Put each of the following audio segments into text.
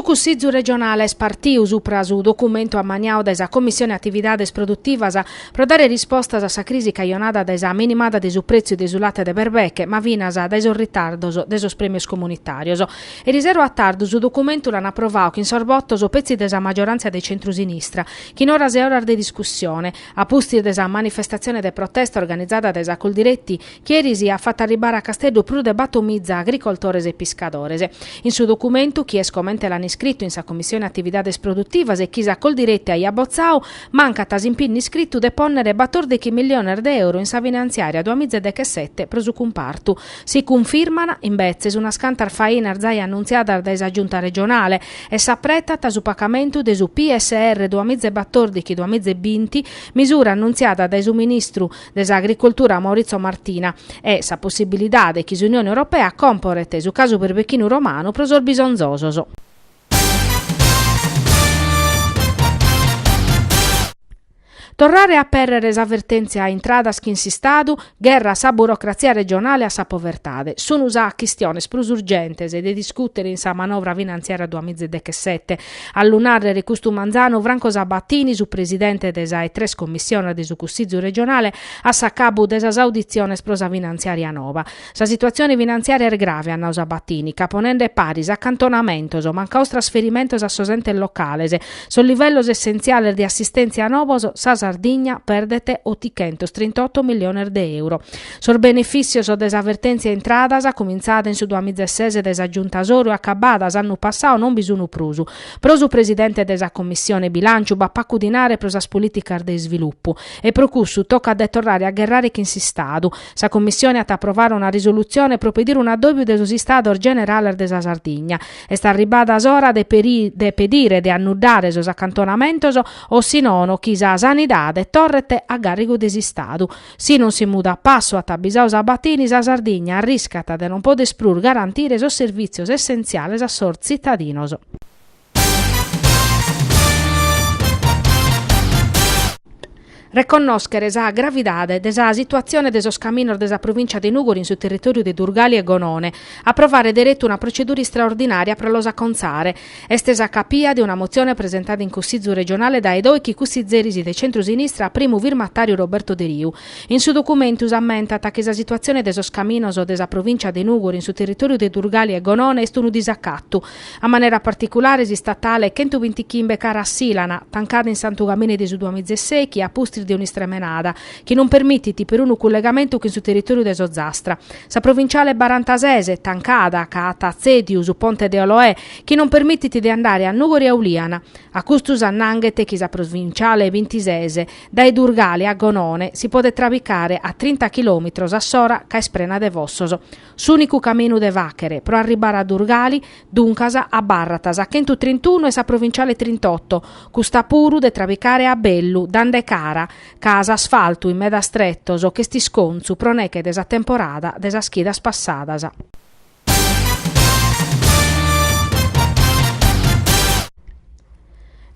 Consiglio regionale spartiu supra su documento ammaniao da esa Commissione Attividades Produttivas pro dare risposta a sa crisi caionada da esa minimada de su prezzo de su latte de berbeche, ma vinas da esos ritardos de esos premios comunitarios. E risero a tardo su documento l'hanno approvato che in sorbottos pezzi desa maggioranza dei centro-sinistra, che in ora ora de discussione, a pusti desa manifestazione de protesta organizzata da esa Coldiretti, chieri si ha fatta arribare a Castello pro de batomizza agricoltores e pescadores. In su documento chi escomente l'hanno iscritto in sa Commissione Attividades Produttivas e chi sa Coldiretti ai abbozzao manca tasimpinni iscritto de ponnere 14 milioni di euro in sa finanziaria 2017 pro su comparto. Si confermano invece su una scantar faina arzai annunziata da esa giunta regionale e s'appretta su pagamento de su PSR 2014-2020, misura annunziata da su ministro dell'agricoltura Maurizio Martina e sa possibilità de chi l'Unione Europea comporete su caso per Becchino Romano pro sul bisonzoso. Tornare a perere avvertenza in tradas che insistadu, guerra sa burocrazia regionale a sa povertade. Sono usa questioni plus urgentes e de discutere in sa manovra finanziaria 2017. Allunare Recustu Manzano, Franco Sabattini, su presidente desa e 3 commissioni de su Consiglio regionale, a sa capo desa audizione prosa finanziaria nova. Sa situazione finanziaria è grave, a Sabattini, caponende paris, accantonamentos, mancaos trasferimentos a sosente locale, sul livello essenziale di assistenza a novos, sa Sardigna perdete 838 milioni di euro. Sul beneficio so desavvertenze entradas, cominciata in su 2016 desa giunta Sorio accabadas anno passato non bisogno prusu. Prosu presidente desa commissione bilancio bappacudinare prosas politica de sviluppo e procussu tocca detorrare a guerrare che insistadu. Sa commissione at approvare una risoluzione pro pedire un addobbio de su stato generale desa Sardigna e sta arribada ora de pedire de annullare sos accantonamentos o sinono chi sa sanità torrete a garrigo desistadu. Si non si muda a passo a tabisao Sabattini, sa Sardigna arriscata de non podes prur garantire esos servizios essenziales a sor cittadinos. Riconoscere sa gravidade desa situazione desos caminos desa provincia di Nugori in su territorio di Durgali e Gonone, approvare diretto una procedura straordinaria per lo saconzare, estesa capia di una mozione presentata in Consiglio regionale da edoichi cussizerisi del centro-sinistra primo firmatario Roberto De Riu. In su documento ammentata che la situazione desos caminos desa provincia di Nugori in su territorio di Durgali e Gonone est un disaccatto. A maniera particolare si statale 120 chimbe cara a Silana, tancata in Santugamene di su 2016 chi a pustri di un'istremenada, che non permettiti per un collegamento che su territorio de Sozzastra. Sa provinciale Barantasese, tancada, ca Tazzediu su Ponte de Oloè, che non permettiti di andare a Nugori e Uliana. A Custus Annanghete, che sa provinciale Ventisese, dai Durgali a Gonone, si può trabicare a 30 km a Sora, ca Esprena de Vossoso. S'unico cammino de Vachere, pro arrivare a Durgali, Duncasa a Barratas, a 131 e sa provinciale 38, custa puru de trabicare a Bellu, Dande Cara, casa asfalto in meda strettoso che sti sconzu proneche desa temporada desa schida spassadas.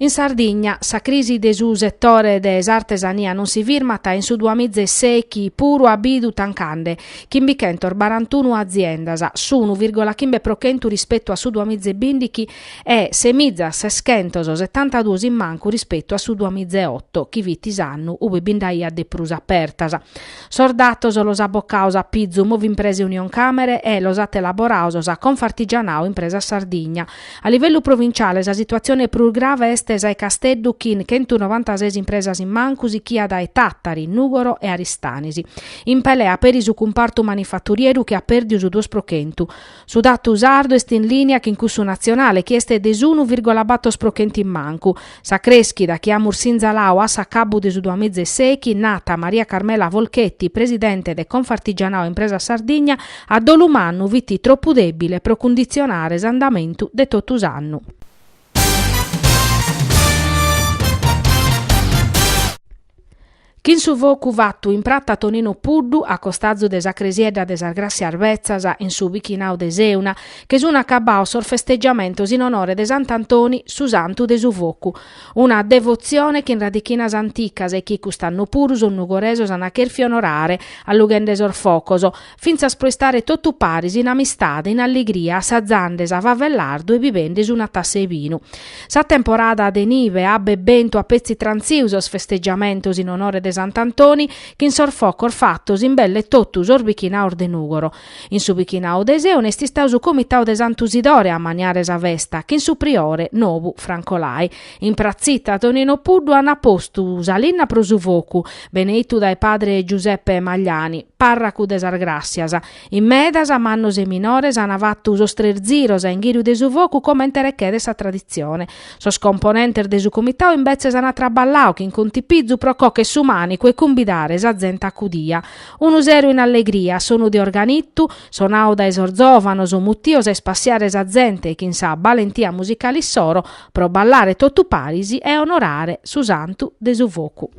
In Sardegna, sa crisi de su settore des artesania non si firmata in su 2016 puro abidu tancande, chimbicentor 41 aziendas, su 1,5% rispetto a su 2020 e semizza sescentoso 72 in manco rispetto a su 2008, chi vitis annu ubi bindaia de prus apertas. Sordatos los abboccaos a Pizzu movi imprese Union Camere e los elaboraos a Confartigianao impresa Sardegna. A livello provinciale la situazione più grave est ai Casteddu chin 196 impresas in mancusi chi ad ai Tattari, Nugoro e Aristanisi. In pelea per su comparto manifatturieru che ha perdiu su 2%. Su dato usardo est in linea che in curso nazionale che este des 1,2% in mancu. Sa creschi da chi ha Mursinza Lau a sa cabu de su 2016 nata Maria Carmela Volchetti, presidente de Confartigianao impresa Sardegna, a Dolumannu viti troppo debile pro condizionare s'andamento de totusannu. Chin su vocu vattu in pratta Tonino Puddu, a costazu de Sacresiedda de Sargrassia Arvezzasa in su Bichinau de Seuna, che sono accabao sor festeggiamentos in onore de Sant'Antoni su santu de su vocu. Una devozione che in radichinas anticas e chi custanno puru son nugoresos a cherfi onorare, allughendes orfocoso, finza sprestare tottu paris in amistade, in allegria, sazzandes a vavellardo e vivendes una tasse vinu. Sa temporada de nive abbe bento a pezzi transiusos festeggiamentos in onore de Sant'Antoni, che in sorfocor fattos in belle tottus or Bichinau de Nugoro. In su Bichinau de Seuna sti stausu comitau de Sant'Usidore a maniare sa vesta, che in su priore novu Francolai. In prazzita Tonino Puddu han appostu salinna pro su vocu, beneitu dai padre Giuseppe Magliani, parracu de Sargrassias. In medas a mannos e minores han avattu sostrerziros a inghiru de su vocu come enterecche de sa tradizione. Sos componenter de su comitau invece han traballau che in contipizzu procò che su manico e cumbidare sa zenta accudia. Un usero in allegria, sono di organittu, sonau da esorzovano so muttios e spassiare sa zente che in sa valentia musicalissoro pro ballare tottu parisi e onorare su santu de su vocu.